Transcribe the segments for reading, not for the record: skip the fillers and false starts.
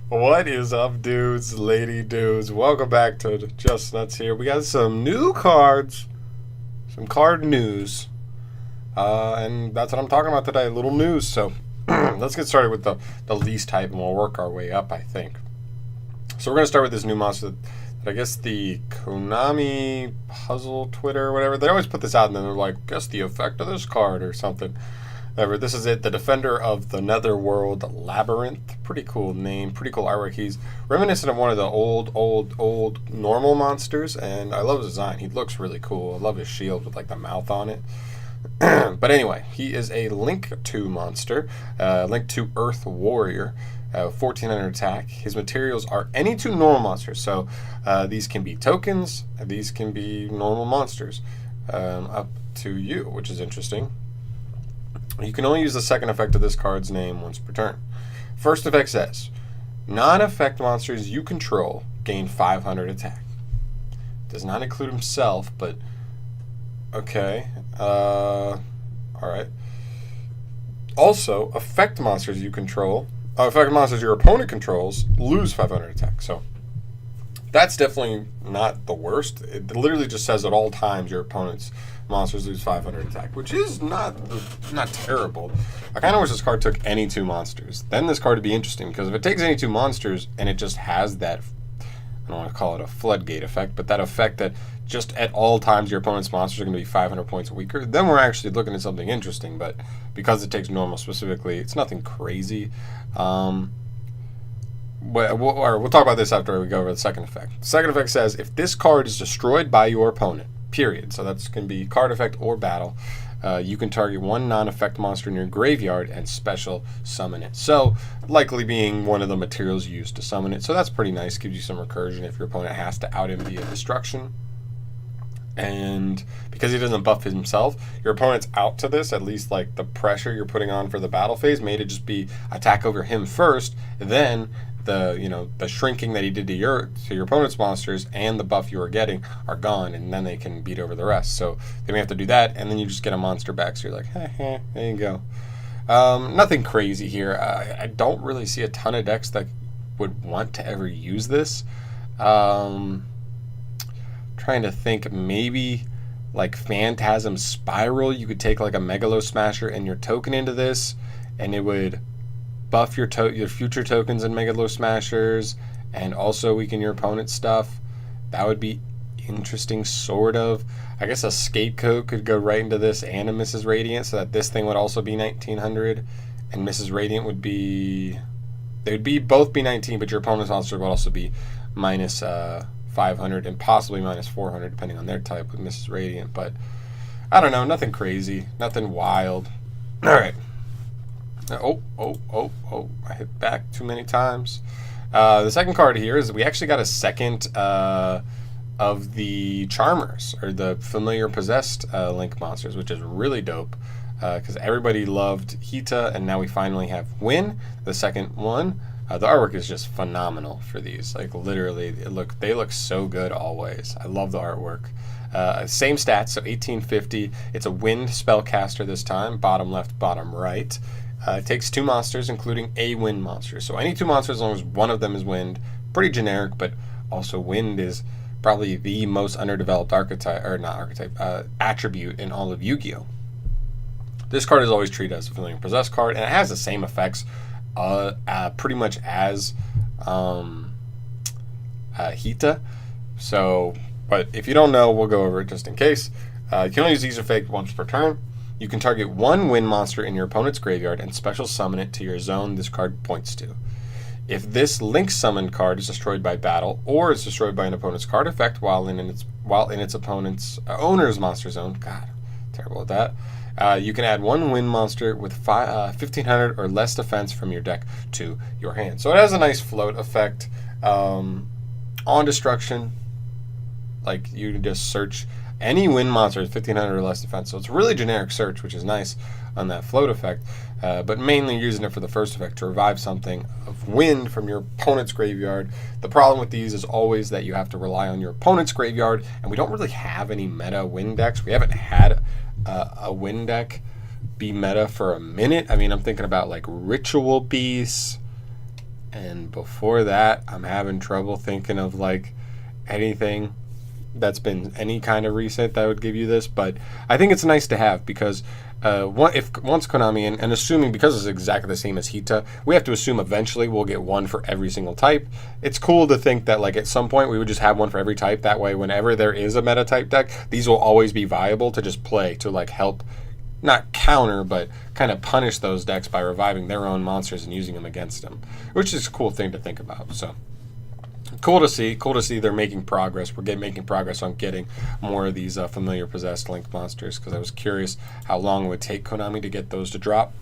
What is up, dudes, lady dudes? Welcome back to Just Nuts here. We got some new cards, some card news, and that's what I'm talking about today, a little news. So let's get started with the least hype, and we'll work our way up, I think. So we're going to start with this new monster that I guess the Konami Puzzle Twitter or whatever, they always put this out and then they're like, guess the effect of this card or something. However, this is it, the Defender of the Netherworld Labyrinth. Pretty cool name, pretty cool artwork. He's reminiscent of one of the old normal monsters, and I love his design. He looks really cool. I love his shield with like the mouth on it. But anyway, he is a Link 2 monster, Link 2 Earth Warrior, 1400 attack. His materials are any two normal monsters, so these can be tokens, these can be normal monsters, up to you, which is interesting. You can only use the second effect of this card's name once per turn. First effect says, non-effect monsters you control gain 500 attack. Does not include himself, but okay. Alright. Also, effect monsters you control, effect monsters your opponent controls lose 500 attack. So that's definitely not the worst. It literally just says at all times your opponent's monsters lose 500 attack, which is not terrible. I kind of wish this card took any two monsters. Then this card would be interesting, because if it takes any two monsters and it just has that, I don't want to call it a floodgate effect, but that effect that just at all times your opponent's monsters are going to be 500 points weaker, then we're actually looking at something interesting. But because it takes normal specifically, it's nothing crazy. But we'll talk about this after we go over the second effect. The second effect says, if this card is destroyed by your opponent, period, so that's can be card effect or battle, you can target one non-effect monster in your graveyard and special summon it. So likely being one of the materials used to summon it. So that's pretty nice, gives you some recursion if your opponent has to out him via destruction. And because he doesn't buff himself, your opponent's out to this, at least like the pressure you're putting on for the battle phase made it just be attack over him first, then the shrinking that he did to your opponent's monsters and the buff you are getting are gone, and then they can beat over the rest. So they may have to do that, and then you just get a monster back. So you're like, there you go. Nothing crazy here. I don't really see a ton of decks that would want to ever use this. Trying to think, maybe like Phantasm Spiral. You could take like a Megalo Smasher and your token into this, and it would buff your future tokens and Megalo Smashers, and also weaken your opponent's stuff. That would be interesting, sort of. I guess a Scapegoat could go right into this and a Mrs. Radiant, so that this thing would also be 1900, and Mrs. Radiant would be... They would be both be 19, but your opponent's monster would also be minus 500 and possibly minus 400, depending on their type with Mrs. Radiant. But I don't know, nothing crazy, nothing wild. All right. Oh, I hit back too many times. The second card here is we actually got a second of the Charmers, or the familiar possessed Link monsters, which is really dope, because everybody loved Hita, and now we finally have Win, the second one. The artwork is just phenomenal for these. Like literally, they look so good always. I love the artwork. Same stats, so 1850. It's a wind spellcaster this time, bottom left, bottom right. It takes two monsters, including a wind monster. So any two monsters, as long as one of them is wind. Pretty generic, but also wind is probably the most underdeveloped attribute in all of Yu-Gi-Oh! This card is always treated as a familiar possessed card, and it has the same effects pretty much as Hita. So, but if you don't know, we'll go over it just in case. You can only use these effects once per turn. You can target one wind monster in your opponent's graveyard and special summon it to your zone this card points to. If this Link summoned card is destroyed by battle or is destroyed by an opponent's card effect while in its opponent's owner's monster zone, God, terrible at that. You can add one wind monster with 1500 or less defense from your deck to your hand. So it has a nice float effect on destruction. Like you can just search any wind monster with 1500 or less defense. So it's a really generic search, which is nice on that float effect. But mainly using it for the first effect to revive something of wind from your opponent's graveyard. The problem with these is always that you have to rely on your opponent's graveyard, and we don't really have any meta wind decks. We haven't had a wind deck be meta for a minute. I mean, I'm thinking about like Ritual Beasts, And before that, I'm having trouble thinking of like anything that's been any kind of reset that would give you this. But I think it's nice to have because once Konami, and assuming because it's exactly the same as Hita, we have to assume eventually we'll get one for every single type. It's cool to think that like at some point we would just have one for every type. That way, whenever there is a meta type deck, these will always be viable to just play to like help, not counter, but kind of punish those decks by reviving their own monsters and using them against them, which is a cool thing to think about. So cool to see. Cool to see they're making progress. We're making progress on getting more of these familiar possessed link monsters because I was curious how long it would take Konami to get those to drop.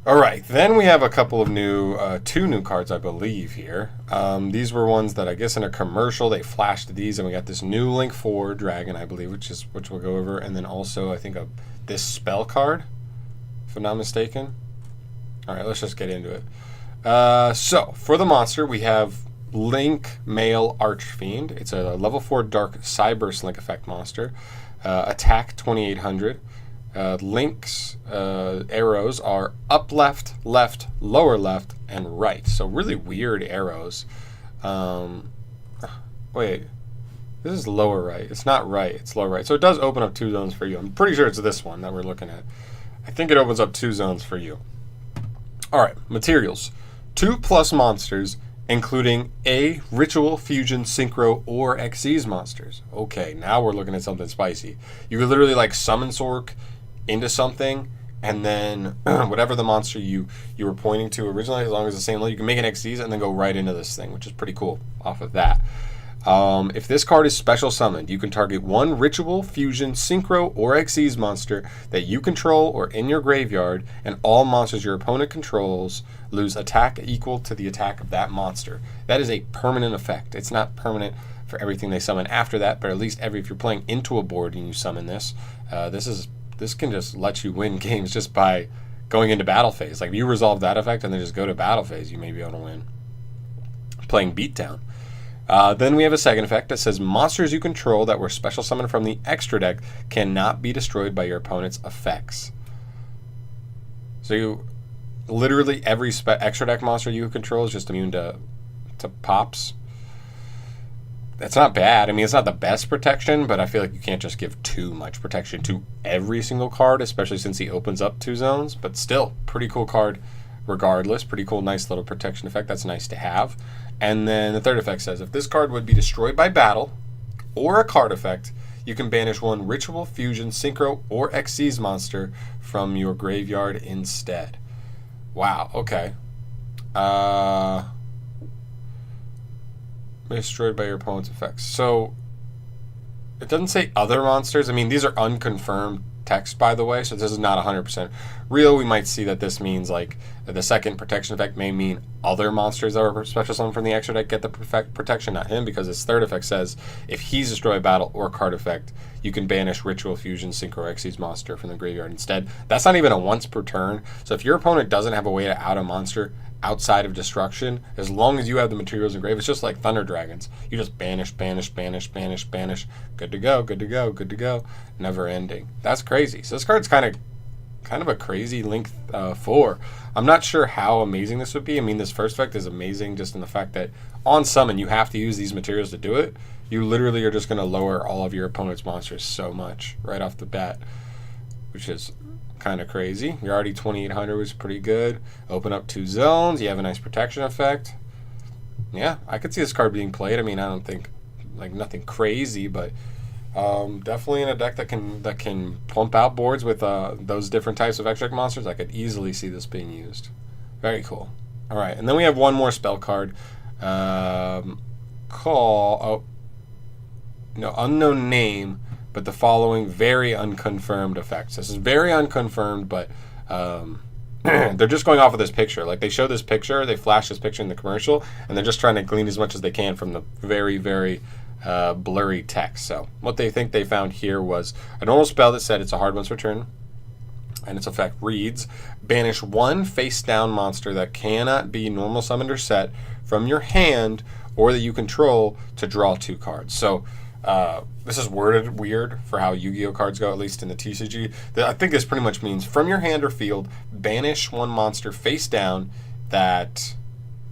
All right, then we have a couple of two new cards, I believe, here. These were ones that I guess in a commercial they flashed these, and we got this new Link 4 Dragon, I believe, which we'll go over, and then also I think this spell card, if I'm not mistaken. All right, let's just get into it. So for the monster, we have Link Male Archfiend. It's a level 4 Dark Cyber Link effect monster. Attack 2800. Link's arrows are up left, left, lower left, and right. So really weird arrows. Wait, this is lower right. It's not right, it's lower right. So it does open up 2 zones for you. I'm pretty sure it's this one that we're looking at. I think it opens up 2 zones for you. All right, materials. 2+ monsters, including a Ritual, Fusion, Synchro, or Xyz monsters. Okay, now we're looking at something spicy. You could literally like summon Sork into something, and then whatever the monster you were pointing to originally, as long as it's the same level, you can make an Xyz and then go right into this thing, which is pretty cool off of that. If this card is special summoned, you can target 1 Ritual, Fusion, Synchro, or Xyz monster that you control or in your graveyard, and all monsters your opponent controls lose attack equal to the attack of that monster. That is a permanent effect. It's not permanent for everything they summon after that, but at least if you're playing into a board and you summon this, this can just let you win games just by going into battle phase. Like if you resolve that effect and then just go to battle phase, you may be able to win. Playing beatdown. Then we have a second effect that says monsters you control that were special summoned from the extra deck cannot be destroyed by your opponent's effects. So literally every extra deck monster you control is just immune to pops. That's not bad. I mean, it's not the best protection, but I feel like you can't just give too much protection to every single card, especially since he opens up 2 zones. But still, pretty cool card regardless. Pretty cool, nice little protection effect. That's nice to have. And then the third effect says, if this card would be destroyed by battle or a card effect, you can banish 1 Ritual, Fusion, Synchro, or Xyz monster from your graveyard instead. Wow, okay. Destroyed by your opponent's effects. So it doesn't say other monsters. I mean, these are unconfirmed text, by the way, so this is not 100% real. We might see that this means like the second protection effect may mean other monsters that are special summoned from the extra deck get the protection, not him, because his third effect says if he's destroyed battle or card effect, you can banish Ritual, Fusion, Synchro, or Xyz monster from the graveyard instead. That's not even a once per turn. So if your opponent doesn't have a way to out a monster outside of destruction, as long as you have the materials in grave, it's just like Thunder Dragons. You just banish, banish, banish, banish, banish. Good to go, good to go, good to go. Never ending. That's crazy. So this card's kind of a crazy Link 4. I'm not sure how amazing this would be. I mean, this first effect is amazing just in the fact that on summon you have to use these materials to do it. You literally are just going to lower all of your opponent's monsters so much right off the bat, which is kind of crazy. You're already 2800, which is pretty good. Open up 2 zones. You have a nice protection effect. Yeah, I could see this card being played. I mean, I don't think like nothing crazy, but definitely in a deck that can pump out boards with those different types of extra monsters. I could easily see this being used. Very cool. All right, and then we have one more spell card. Unknown name, but the following very unconfirmed effects. This is very unconfirmed, but they're just going off of this picture. Like they show this picture, they flash this picture in the commercial, and they're just trying to glean as much as they can from the very, very blurry text. So what they think they found here was a normal spell that said it's a hard once per turn, and its effect reads, banish 1 face down monster that cannot be normal summoned or set from your hand or that you control to draw 2 cards. So this is worded weird for how Yu-Gi-Oh cards go, at least in the TCG. I think this pretty much means from your hand or field, banish 1 monster face down that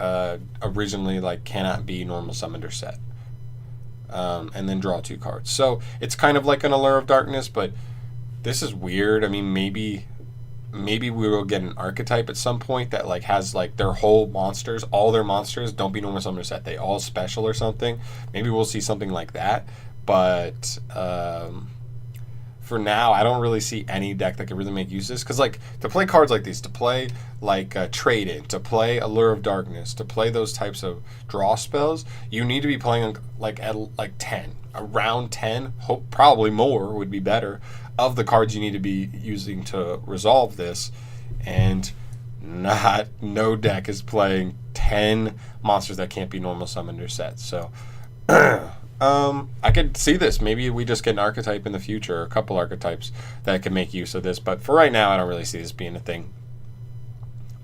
originally like cannot be normal summoned or set. And then draw 2 cards. So it's kind of like an Allure of Darkness, but this is weird. I mean, maybe we will get an archetype at some point that like has like their whole monsters, all their monsters don't be normal summon or set. They all special or something. Maybe we'll see something like that. But for now, I don't really see any deck that could really make use of this. Because like to play cards like these, to play like Trade In, to play Allure of Darkness, to play those types of draw spells, you need to be playing like at like 10, around 10. Hope probably more would be better of the cards you need to be using to resolve this. And no deck is playing 10 monsters that can't be normal summoned or set. So I could see this. Maybe we just get an archetype in the future, or a couple archetypes that can make use of this. But for right now, I don't really see this being a thing.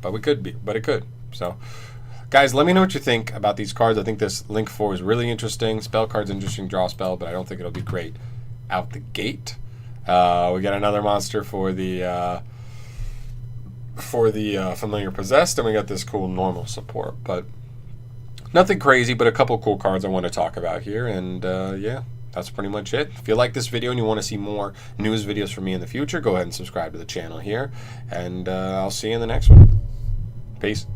But it could. So, guys, let me know what you think about these cards. I think this Link 4 is really interesting. Spell card's interesting, draw spell, but I don't think it'll be great out the gate. We got another monster for the Familiar Possessed, and we got this cool normal support. But nothing crazy, but a couple cool cards I want to talk about here. And yeah, that's pretty much it. If you like this video and you want to see more news videos from me in the future, go ahead and subscribe to the channel here. And I'll see you in the next one. Peace.